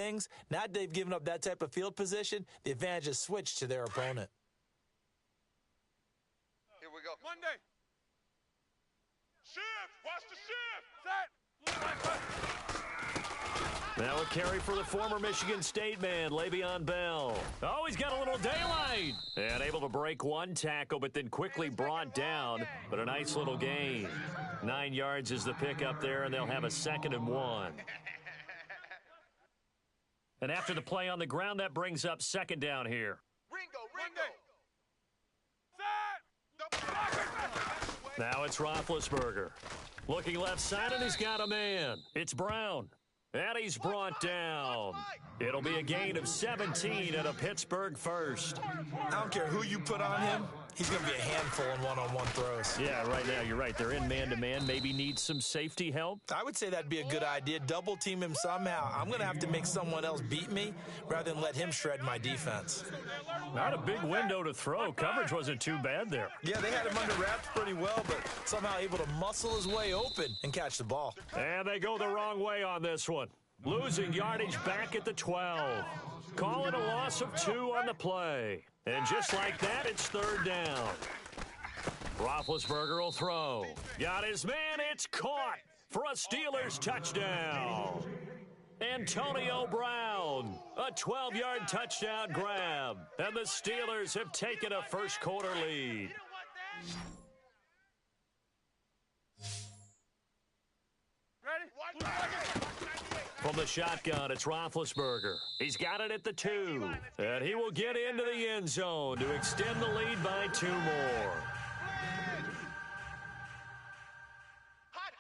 things. Now that they've given up that type of field position, the advantage is switched to their opponent. Here we go. Monday. Shift. Watch the shift. Set. Now a carry for the former Michigan State man, Le'Veon Bell. Oh, he's got a little daylight. And able to break one tackle, but then quickly brought down. But a nice little gain. 9 yards is the pickup there, and they'll have a 2nd and 1. And after the play on the ground, that brings up 2nd down here. Ringo. Set. Now it's Roethlisberger. Looking left side, and he's got a man. It's Brown. And he's brought down. It'll be a gain of 17 and a Pittsburgh first. I don't care who you put on him. He's going to be a handful in one-on-one throws. Yeah, right now, you're right. They're in man-to-man. Maybe need some safety help. I would say that'd be a good idea. Double team him somehow. I'm going to have to make someone else beat me rather than let him shred my defense. Not a big window to throw. Coverage wasn't too bad there. Yeah, they had him under wraps pretty well, but somehow able to muscle his way open and catch the ball. And they go the wrong way on this one. Losing yardage back at the 12. Call it a loss of 2 on the play. And just like that, it's 3rd down. Roethlisberger will throw. Got his man. It's caught for a Steelers touchdown. Antonio Brown, a 12-yard touchdown grab. And the Steelers have taken a first-quarter lead. Ready? From the shotgun, it's Roethlisberger. He's got it at the 2. And he will get into the end zone to extend the lead by 2 more. Hot.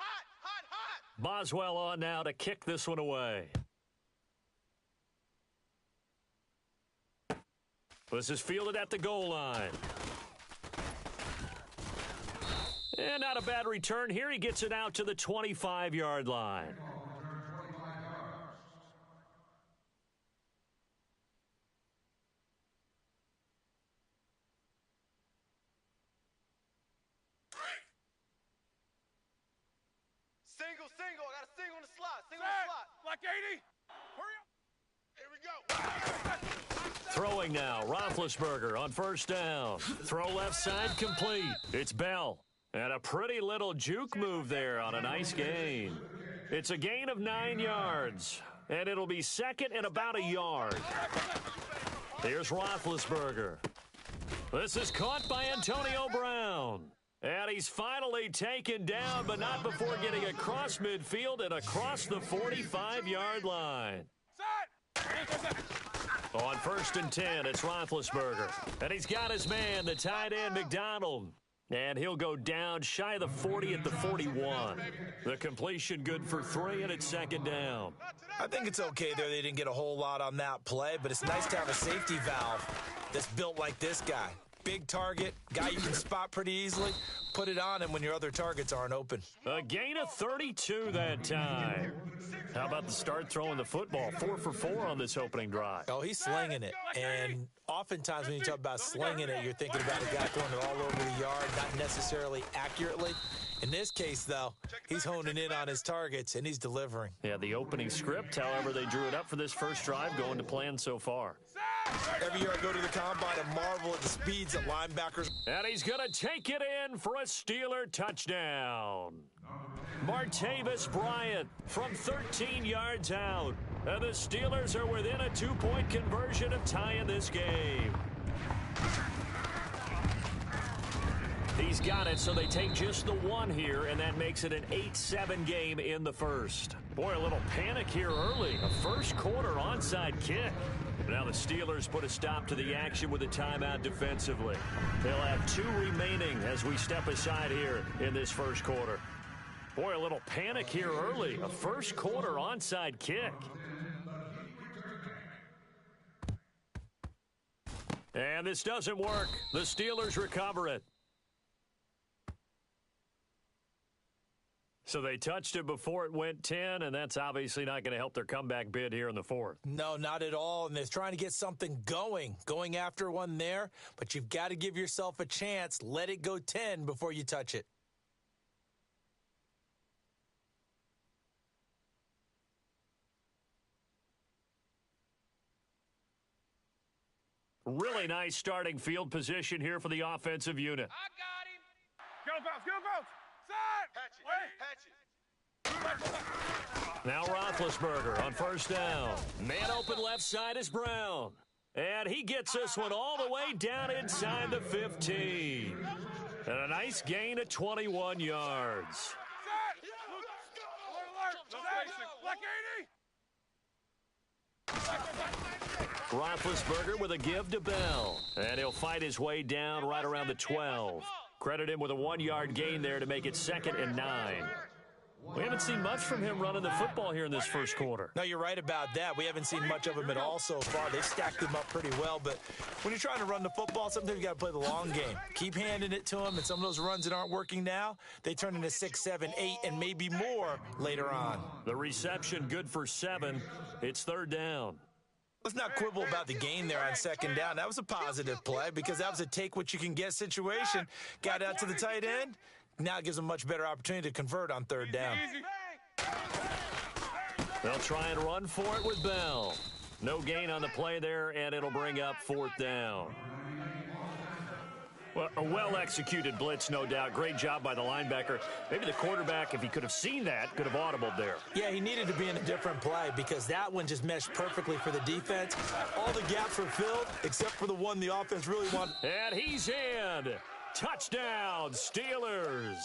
Boswell on now to kick this one away. This is fielded at the goal line. And not a bad return here. He gets it out to the 25-yard line. Single. I got a single in the slot. Like 80. Hurry up. Here we go. Throwing now. Roethlisberger on 1st down. Throw left side complete. It's Bell. And a pretty little juke move there on a nice gain. It's a gain of 9 yards. And it'll be 2nd and about a yard. Here's Roethlisberger. This is caught by Antonio Brown. And he's finally taken down, but not before getting across midfield and across the 45-yard line. On 1st and 10, it's Roethlisberger. And he's got his man, the tight end, McDonald. And he'll go down shy of the 40 at the 41. The completion good for 3, and it's 2nd down. I think it's okay there. They didn't get a whole lot on that play, but it's nice to have a safety valve that's built like this guy. Big target, guy you can spot pretty easily. Put it on him when your other targets aren't open. A gain of 32 that time. How about the start throwing the football? 4 for 4 on this opening drive. Oh, he's slinging it. And oftentimes when you talk about slinging it, you're thinking about a guy throwing it all over the yard, not necessarily accurately. In this case, though, he's honing in on his targets, and he's delivering. Yeah, the opening script, however, they drew it up for this first drive, going to plan so far. Every year I go to the combine and marvel at the speeds that linebackers. And he's going to take it in for a Steeler touchdown. Martavis Bryant from 13 yards out. And the Steelers are within a 2-point conversion of tying this game. He's got it, so they take just the 1 here, and that makes it an 8-7 game in the first. Boy, a little panic here early. A first-quarter onside kick. Now the Steelers put a stop to the action with a timeout defensively. They'll have 2 remaining as we step aside here in this first quarter. Boy, a little panic here early. A first-quarter onside kick. And this doesn't work. The Steelers recover it. So they touched it before it went 10, and that's obviously not going to help their comeback bid here in the fourth. No, not at all, and they're trying to get something going after one there, but you've got to give yourself a chance. Let it go 10 before you touch it. Really nice starting field position here for the offensive unit. I got him. Go, bounce, go, bounce. Set. Hatchet. Hatchet. Now Roethlisberger on first down. Man open left side is Brown. And he gets this one all the way down inside the 15. And a nice gain of 21 yards. Set. Alert. No spacing. Black 80. Roethlisberger with a give to Bell. And he'll fight his way down right around the 12. Credit him with a 1-yard gain there to make it 2nd and 9. We haven't seen much from him running the football here in this first quarter. No, you're right about that. We haven't seen much of him at all so far. They've stacked him up pretty well, but when you're trying to run the football, sometimes you got to play the long game. Keep handing it to him, and some of those runs that aren't working now, they turn into 6, 7, 8, and maybe more later on. The reception good for 7. It's 3rd down. Let's not quibble about the gain there on 2nd down. That was a positive play because that was a take-what-you-can-get situation. Got out to the tight end. Now it gives them a much better opportunity to convert on 3rd down. They'll try and run for it with Bell. No gain on the play there, and it'll bring up 4th down. Well, a well-executed blitz, no doubt. Great job by the linebacker. Maybe the quarterback, if he could have seen that, could have audibled there. Yeah, he needed to be in a different play because that one just meshed perfectly for the defense. All the gaps were filled except for the one the offense really wanted. And he's in. Touchdown, Steelers.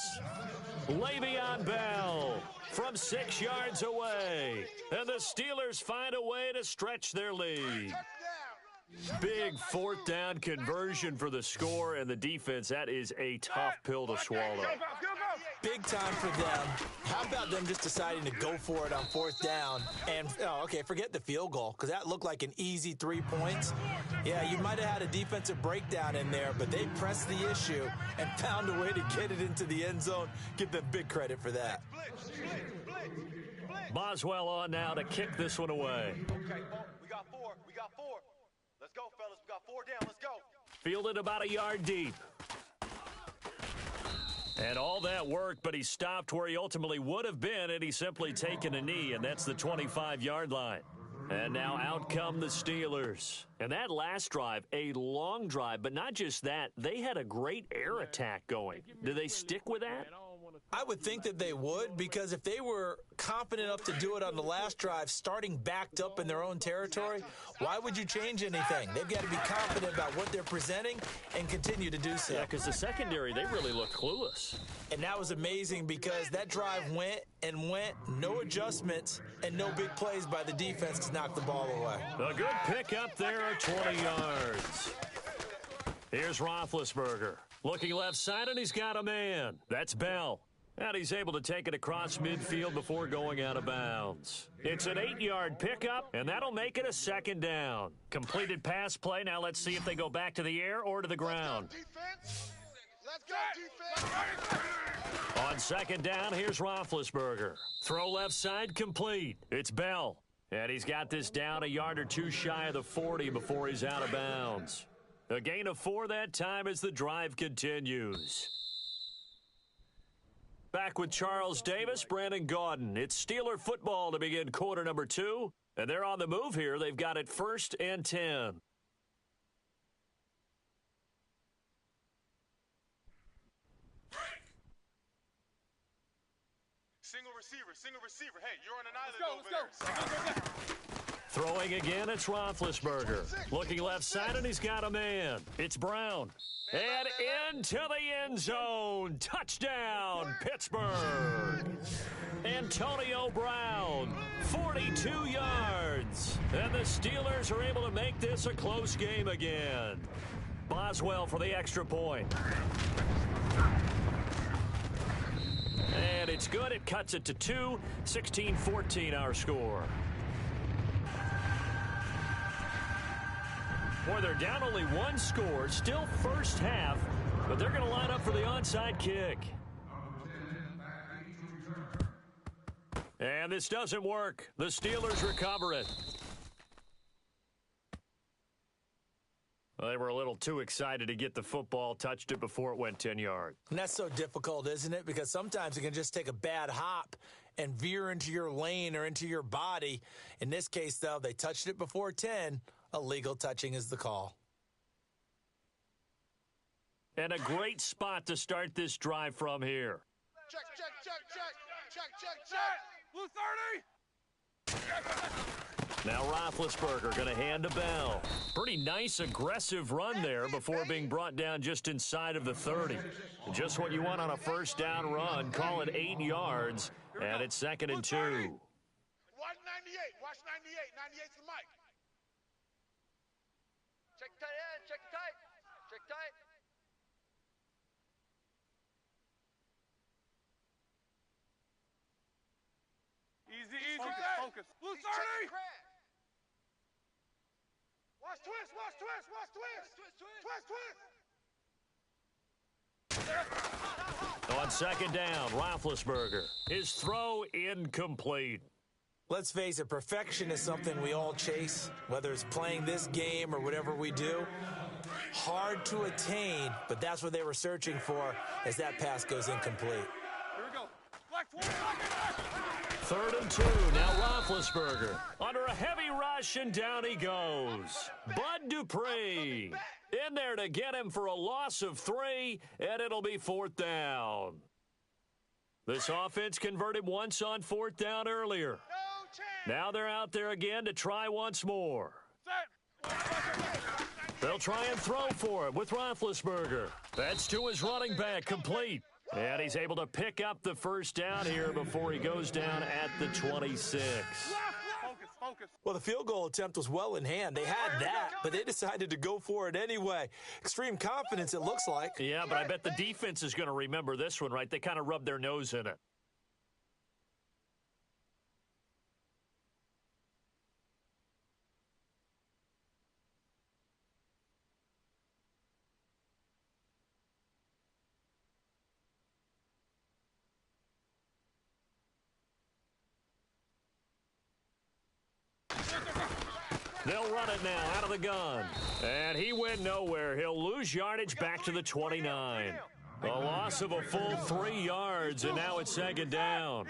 Le'Veon Bell from 6 yards away. And the Steelers find a way to stretch their lead. Big 4th down conversion for the score, and the defense, that is a tough pill to swallow. Big time for them. How about them just deciding to go for it on 4th down? And, forget the field goal, because that looked like an easy 3 points. Yeah, you might have had a defensive breakdown in there, but they pressed the issue and found a way to get it into the end zone. Give them big credit for that. Boswell on now to kick this one away. Okay, we got 4. Let's go, fellas. We got 4 down. Let's go. Fielded about a yard deep. And all that work, but he stopped where he ultimately would have been had he simply taken a knee, and that's the 25-yard line. And now out come the Steelers. And that last drive, a long drive, but not just that, they had a great air attack going. Do they stick with that? I would think that they would, because if they were confident enough to do it on the last drive, starting backed up in their own territory, why would you change anything? They've got to be confident about what they're presenting and continue to do so. Yeah, because the secondary, they really looked clueless. And that was amazing because that drive went, no adjustments, and no big plays by the defense to knock the ball away. A good pickup there at 20 yards. Here's Roethlisberger. Looking left side, and he's got a man. That's Bell. And he's able to take it across midfield before going out of bounds. It's an 8-yard pickup, and that'll make it a 2nd down. Completed pass play. Now let's see if they go back to the air or to the ground. Let's go, defense. On 2nd down, here's Roethlisberger. Throw left side complete. It's Bell. And he's got this down a yard or 2 shy of the 40 before he's out of bounds. A gain of 4 that time as the drive continues. Back with Charles Davis, Brandon Gaudin. It's Steeler football to begin quarter number 2. And they're on the move here. They've got it 1st and 10. Single receiver. Hey, you're on an island over there. Throwing again, it's Roethlisberger. Looking left side, and he's got a man. It's Brown. And into the end zone. Touchdown, Pittsburgh. Antonio Brown, 42 yards. And the Steelers are able to make this a close game again. Boswell for the extra point. And it's good. It cuts it to 2. 16-14 our score. Boy, they're down only 1 score. Still first half, but they're going to line up for the onside kick. And this doesn't work. The Steelers recover it. Well, they were a little too excited to get the football, touched it before it went 10 yards. And that's so difficult, isn't it? Because sometimes it can just take a bad hop and veer into your lane or into your body. In this case, though, they touched it before 10. Illegal touching is the call. And a great spot to start this drive from here. Check, check, check, check. Check, check, check. Blue 30. Now Roethlisberger going to hand to Bell. Pretty nice, aggressive run there before being brought down just inside of the 30. Just what you want on a first down run. Call it 8 yards, and it's 2nd and 2. Watch 98. Watch 98. 98's the mic. Check tight end. Check tight. Check tight. Easy, easy. Focus, Focus. Blue 30. Watch twist, watch twist, watch twist. Twist, twist. On 2nd down, Roethlisberger. His throw incomplete. Let's face it, perfection is something we all chase, whether it's playing this game or whatever we do. Hard to attain, but that's what they were searching for as that pass goes incomplete. Here we go. Black 20. 3rd and 2. Now Roethlisberger under a heavy rush, and down he goes. Bud Dupree in there to get him for a loss of 3, and it'll be 4th down. This offense converted once on 4th down earlier. No chance. Now they're out there again to try once more. They'll try and throw for it with Roethlisberger. That's to his running back, complete. And he's able to pick up the first down here before he goes down at the 26. Focus, focus. Well, the field goal attempt was well in hand. They had that, but they decided to go for it anyway. Extreme confidence, it looks like. Yeah, but I bet the defense is going to remember this one, right? They kind of rubbed their nose in it. They'll run it now out of the gun. And he went nowhere. He'll lose yardage back to the 29. A loss of a full 3 yards, and now it's 2nd down.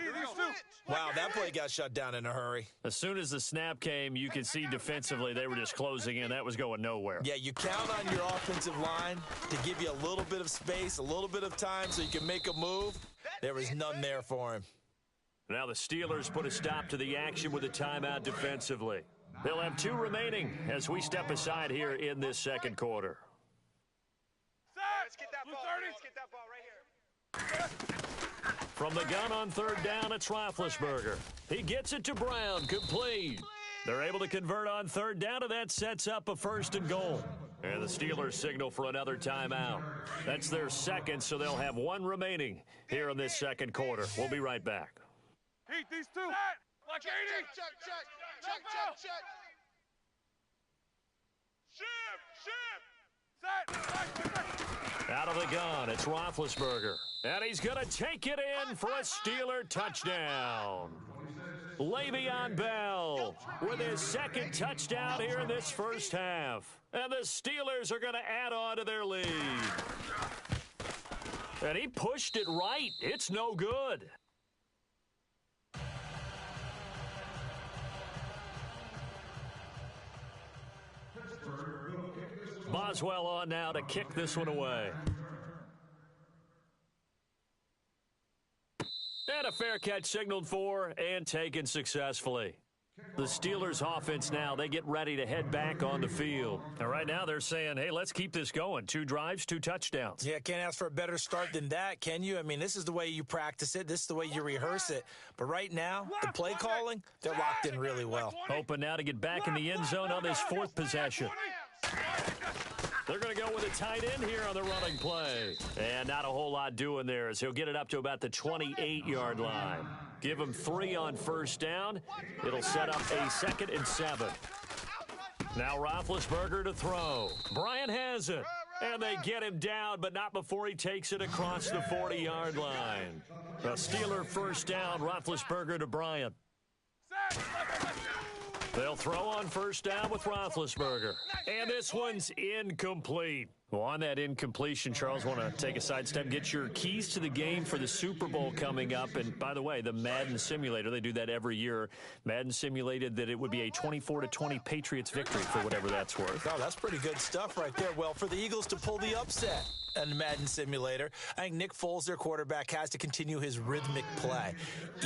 Wow, that play got shut down in a hurry. As soon as the snap came, you could see defensively they were just closing in. That was going nowhere. Yeah, you count on your offensive line to give you a little bit of space, a little bit of time so you can make a move. There was none there for him. Now the Steelers put a stop to the action with a timeout defensively. They'll have 2 remaining as we step aside here in this 2nd quarter. Let's get that ball. Let's get that ball right here. From the gun on 3rd down, it's Roethlisberger. He gets it to Brown, complete. They're able to convert on 3rd down, and that sets up a 1st and goal. And the Steelers signal for another timeout. That's their 2nd, so they'll have 1 remaining here in this 2nd quarter. We'll be right back. Heat these 2. Black 80. Check, check, check, check, check. Ship. Out of the gun, it's Roethlisberger. And he's going to take it in for a Steeler touchdown. Le'Veon Bell with his 2nd touchdown here in this first half. And the Steelers are going to add on to their lead. And he pushed it right. It's no good. Boswell on now to kick this one away. And a fair catch signaled for and taken successfully. The Steelers offense now, they get ready to head back on the field. And right now they're saying, hey, let's keep this going. 2 drives, 2 touchdowns. Yeah, can't ask for a better start than that, can you? I mean, this is the way you practice it. This is the way you rehearse it. But right now, the play calling, they're locked in really well. Hoping now to get back in the end zone on this 4th possession. They're going to go with a tight end here on the running play. And not a whole lot doing there as he'll get it up to about the 28-yard line. Give him 3 on 1st down. It'll set up a 2nd and 7. Now Roethlisberger to throw. Bryant has it. And they get him down, but not before he takes it across the 40-yard line. A Steeler 1st down, Roethlisberger to Bryant. They'll throw on 1st down with Roethlisberger. And this one's incomplete. Well, on that incompletion, Charles, want to take a sidestep, get your keys to the game for the Super Bowl coming up. And by the way, the Madden Simulator, they do that every year. Madden simulated that it would be a 24-20 Patriots victory for whatever that's worth. Oh, that's pretty good stuff right there. Well, for the Eagles to pull the upset in the Madden Simulator, I think Nick Foles, their quarterback, has to continue his rhythmic play.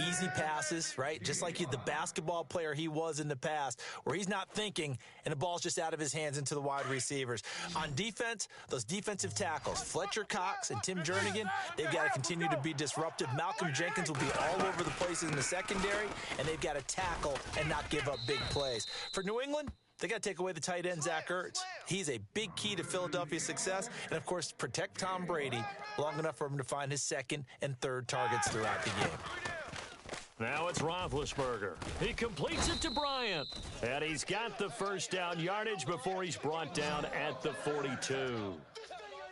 Easy passes, right? Just like the basketball player he was in the past, where he's not thinking and the ball's just out of his hands into the wide receivers. On defense, those defensive tackles, Fletcher Cox and Tim Jernigan, they've got to continue to be disruptive. Malcolm Jenkins will be all over the places in the secondary, and they've got to tackle and not give up big plays. For New England, they got to take away the tight end, Zach Ertz. He's a big key to Philadelphia's success, and, of course, protect Tom Brady long enough for him to find his second and third targets throughout the game. Now it's Roethlisberger. He completes it to Bryant, and he's got the first down yardage before he's brought down at the 42.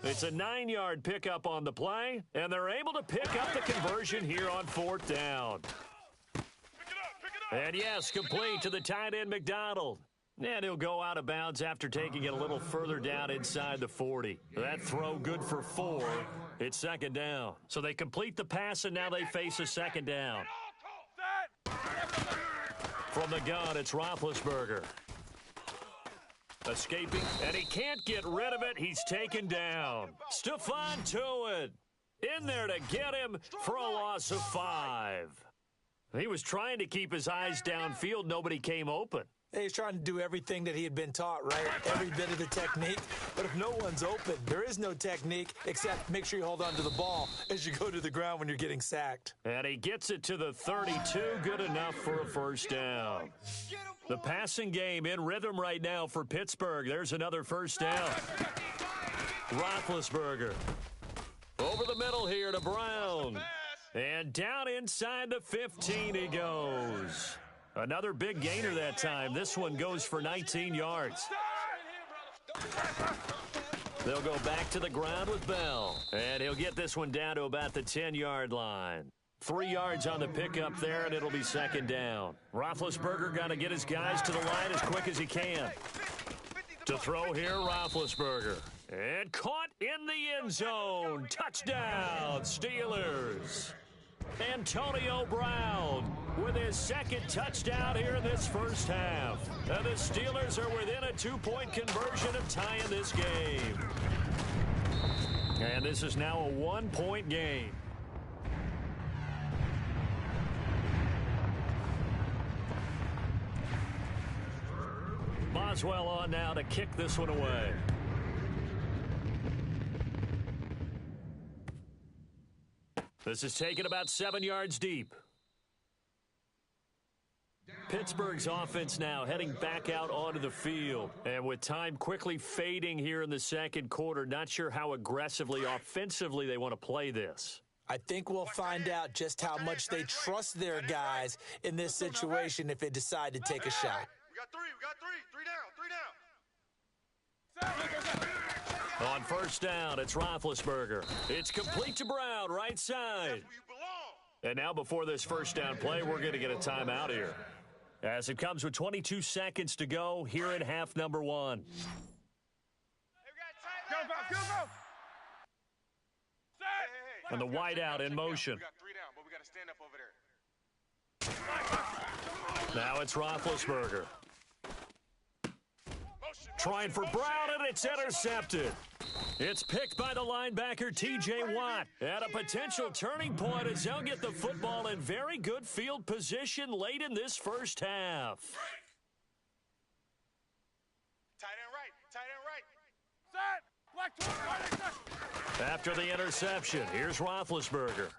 It's a 9-yard pickup on the play, and they're able to pick up the conversion here on 4th down. And, yes, complete to the tight end, McDonald. And he'll go out of bounds after taking it a little further down inside the 40. That throw good for 4. It's 2nd down. So they complete the pass, and now they face a 2nd down. From the gun, it's Roethlisberger. Escaping, and he can't get rid of it. He's taken down. Stephon Tuitt in there to get him for a loss of 5. He was trying to keep his eyes downfield. Nobody came open. He's trying to do everything that he had been taught, right? Every bit of the technique. But if no one's open, there is no technique except make sure you hold on to the ball as you go to the ground when you're getting sacked. And he gets it to the 32. Good enough for a first down. The passing game in rhythm right now for Pittsburgh. There's another first down. Roethlisberger over the middle here to Brown. And down inside the 15 he goes. Another big gainer that time. This one goes for 19 yards. They'll go back to the ground with Bell. And he'll get this one down to about the 10-yard line. 3 yards on the pickup there, and it'll be 2nd down. Roethlisberger got to get his guys to the line as quick as he can. To throw here, Roethlisberger. And caught in the end zone. Touchdown, Steelers. Antonio Brown with his 2nd touchdown here in this first half. And the Steelers are within a 2-point conversion of tying this game. And this is now a 1-point game. Boswell on now to kick this one away. This is taken about 7 yards deep. Pittsburgh's offense now heading back out onto the field. And with time quickly fading here in the 2nd quarter, not sure how aggressively, offensively they want to play this. I think we'll find out just how much they trust their guys in this situation if they decide to take a shot. We got 3 down. On first down, it's Roethlisberger. It's complete to Brown, right side. And now before this first down play, we're going to get a timeout here. As it comes with 22 seconds to go here in half number 1. Go. And the wideout in motion. We got 3 down, but we got to stand up over there. Now it's Roethlisberger. Trying for Brown, and it's intercepted. It's picked by the linebacker, T.J. Watt. At a potential turning point as they'll get the football in very good field position late in this first half. Tight end right. Set. Black 20. After the interception, here's Roethlisberger.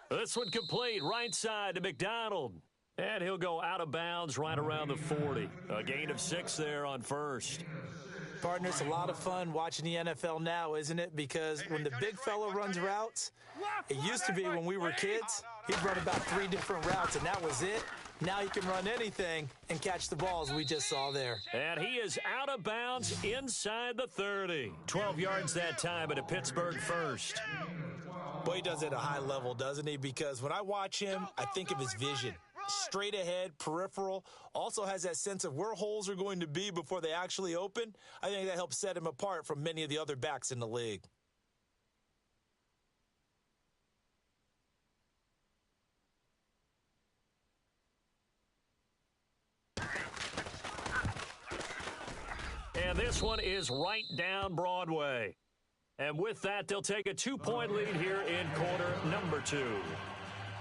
This one complete, right side to McDonald. And he'll go out of bounds right around the 40. A gain of 6 there on first. Partner, it's a lot of fun watching the NFL now, isn't it? Because when the big fella runs routes, it used to be when we were kids, he'd run about 3 different routes, and that was it. Now he can run anything and catch the balls we just saw there. And he is out of bounds inside the 30. 12 yards that time at a Pittsburgh first. Boy, he does it at a high level, doesn't he? Because when I watch him, I think of his vision. straight ahead, peripheral, also has that sense of where holes are going to be before they actually open. I think that helps set him apart from many of the other backs in the league. And this one is right down Broadway. And with that, they'll take a 2-point lead here in quarter number 2.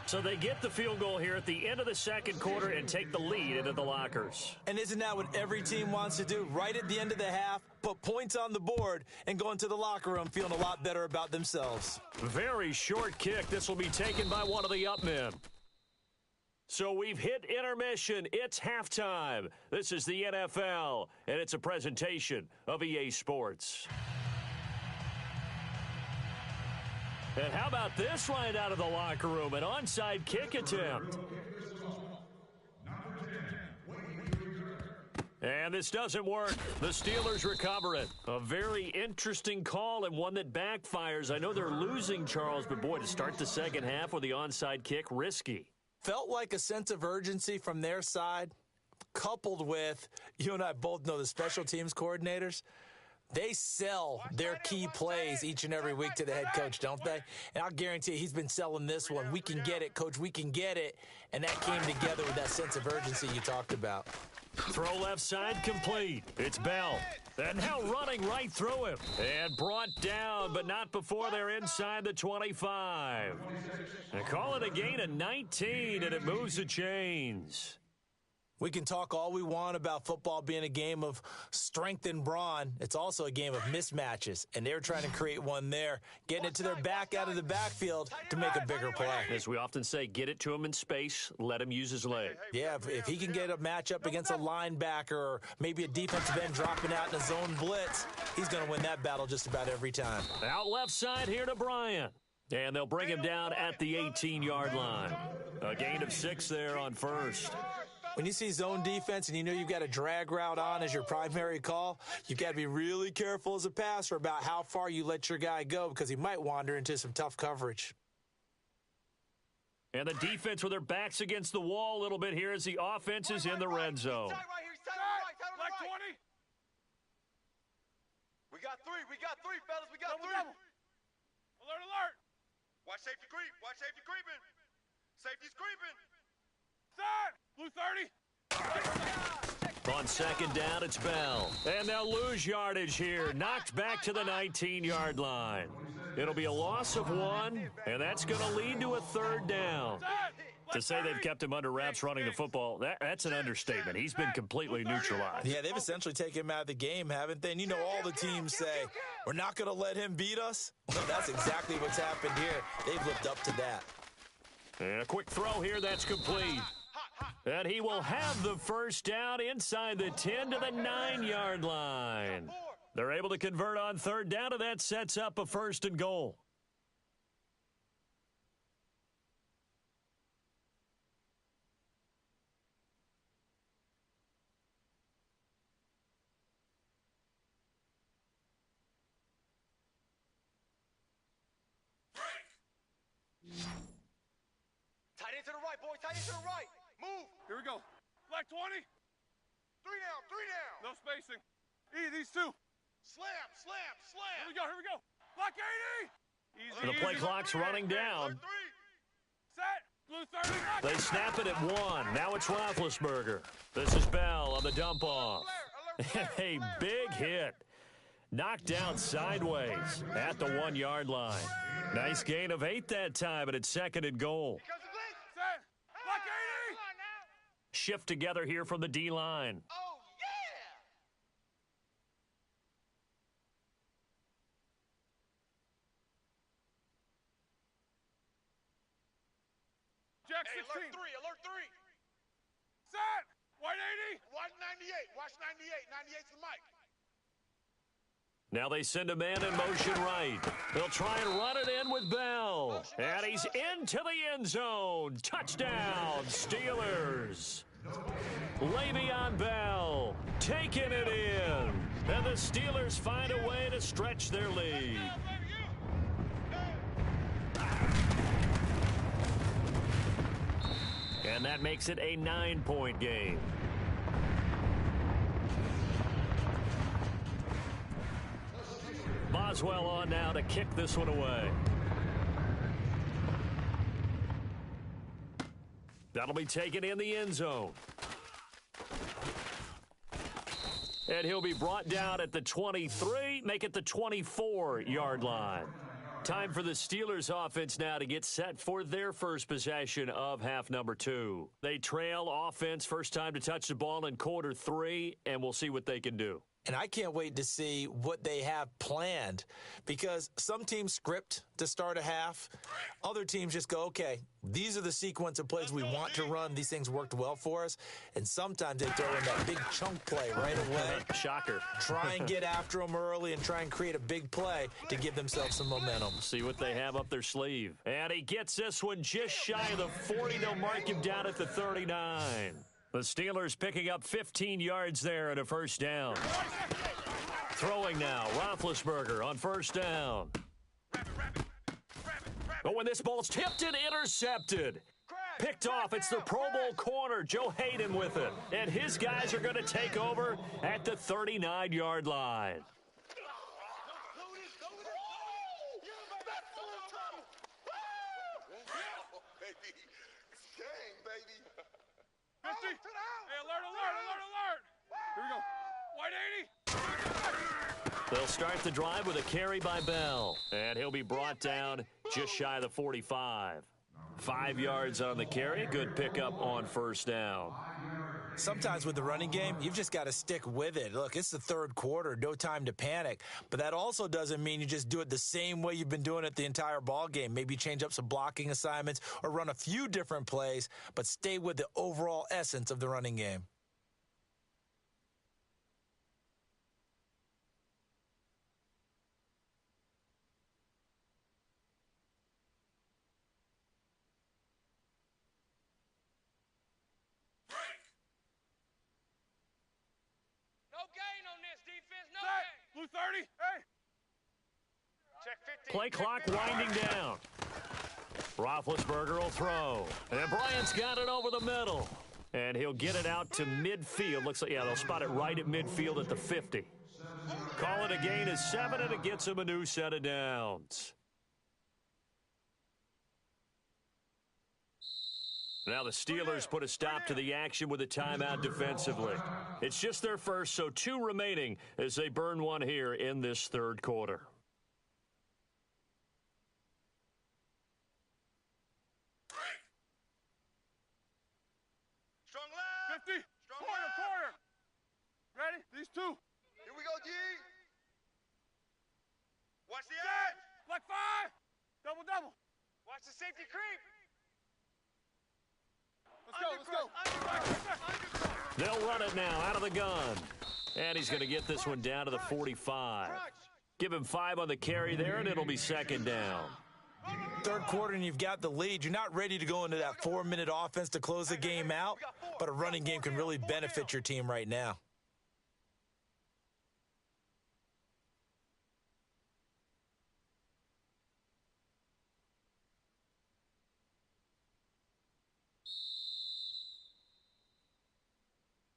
So they get the field goal here at the end of the second quarter and take the lead into the lockers. And isn't that what every team wants to do? Right at the end of the half, put points on the board, and go into the locker room feeling a lot better about themselves. Very short kick. This will be taken by one of the up men. So we've hit intermission. It's halftime. This is the NFL, and it's a presentation of EA Sports. And how about this right out of the locker room? An onside kick attempt. And this doesn't work. The Steelers recover it. A very interesting call and one that backfires. I know they're losing, Charles, but boy, to start the second half with the onside kick, risky. Felt like a sense of urgency from their side, coupled with, you and I both know the special teams coordinators. They sell their key plays each and every week to the head coach, don't they? And I'll guarantee you he's been selling this one. We can get it, coach, we can get it. And that came together with that sense of urgency you talked about. Throw left side complete. It's Bell. And now running right through him. And brought down, but not before they're inside the 25. And call it a gain of 19, and it moves the chains. We can talk all we want about football being a game of strength and brawn. It's also a game of mismatches, and they're trying to create one there, getting it to their back out of the backfield to make a bigger play. As we often say, get it to him in space, let him use his leg. Yeah, if he can get a matchup against a linebacker or maybe a defensive end dropping out in a zone blitz, he's going to win that battle just about every time. Out left side here to Bryant. And they'll bring him down at the 18-yard line. A gain of 6 there on first. When you see zone defense and you know you've got a drag route on as your primary call, you've got to be really careful as a passer about how far you let your guy go because he might wander into some tough coverage. And the defense with their backs against the wall a little bit here as the offense is in the red zone. Black 20. We got three, fellas. We got three. Alert, alert. Watch safety creep. Watch safety creeping. Safety's creeping. Set. Blue 30. On second down, it's Bell. And they'll lose yardage here. Knocked back to the 19-yard line. It'll be a loss of 1, and that's going to lead to a third down. To say they've kept him under wraps running the football, that's an understatement. He's been completely neutralized. Yeah, they've essentially taken him out of the game, haven't they? And you know all the teams say, we're not going to let him beat us. Well, that's exactly what's happened here. They've lived up to that. And a quick throw here, that's complete. And he will have the first down inside the 10 to the 9-yard line. They're able to convert on third down, and that sets up a first and goal. Tight end to the right, boys. Tight end to the right. Move. Here we go. Black 20. Three down. No spacing. These two. Slam. Here we go. Black 80. Easy. The play clock's running down. Set. Blue 30. They snap it at 1. Now it's Roethlisberger. This is Bell on the dump off. A big hit. Knocked down sideways at the 1-yard line. Nice gain of 8 that time, and it's second and goal. Set. Black 80. Shift together here from the D-line. Oh, yeah. Jack Hey, 16. alert three. Set. White 80. Watch 98. Watch 98. 98's the mic. Now they send a man in motion right. They'll try and run it in with Bell. And he's into the end zone. Touchdown, Steelers. Le'Veon Bell taking it in. And the Steelers find a way to stretch their lead. And that makes it a 9-point game. Boswell on now to kick this one away. That'll be taken in the end zone. And he'll be brought down at the 23, make it the 24-yard line. Time for the Steelers offense now to get set for their first possession of half number 2. They trail offense, first time to touch the ball in quarter 3, and we'll see what they can do. And I can't wait to see what they have planned, because some teams script to start a half. Other teams just go, okay, these are the sequence of plays we want to run. These things worked well for us. And sometimes they throw in that big chunk play right away. Shocker. Try and get after them early and try and create a big play to give themselves some momentum. See what they have up their sleeve. And he gets this one just shy of the 40. They'll mark him down at the 39. The Steelers picking up 15 yards there and a first down. Throwing now, Roethlisberger on first down. Oh, and this ball's tipped and intercepted. Picked off. It's the Pro Bowl corner, Joe Hayden, with it. And his guys are going to take over at the 39-yard line. Hey, alert! Here we go. White 80. They'll start the drive with a carry by Bell. And he'll be brought down just shy of the 45. 5 yards on the carry. Good pickup on first down. Sometimes with the running game, you've just got to stick with it. Look, it's the third quarter, no time to panic. But that also doesn't mean you just do it the same way you've been doing it the entire ball game. Maybe change up some blocking assignments or run a few different plays, but stay with the overall essence of the running game. Blue 30. Hey. Check 15. Play clock winding down. Roethlisberger will throw. And Bryant's got it over the middle. And he'll get it out to midfield. Looks like, yeah, they'll spot it right at midfield at the 50. Call it a gain of 7, and it gets him a new set of downs. Now the Steelers put a stop to the action with a timeout defensively. It's just their first, so 2 remaining as they burn one here in this third quarter. Strong left. 50. Strong Corner. left. Ready? These 2. Here we go, G. Watch the edge. Black 5. Double. Watch the safety creep. Let's go. They'll run it now out of the gun. And he's going to get this one down to the 45. Give him 5 on the carry there, and it'll be second down. Third quarter, and you've got the lead. You're not ready to go into that 4-minute offense to close the game out, but a running game can really benefit your team right now.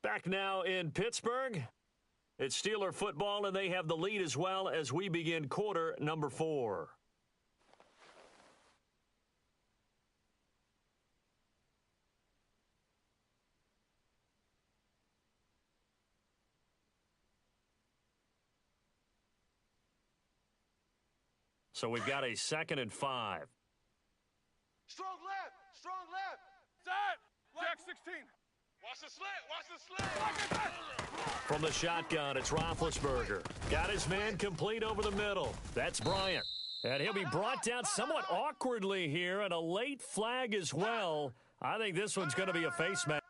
Back now in Pittsburgh. It's Steeler football, and they have the lead as well as we begin quarter number 4. So we've got a 2nd and 5. Strong left. Set. Jack 16. Watch the slit. From the shotgun, it's Roethlisberger. Got his man complete over the middle. That's Bryant. And he'll be brought down somewhat awkwardly here, and a late flag as well. I think this one's going to be a face mask.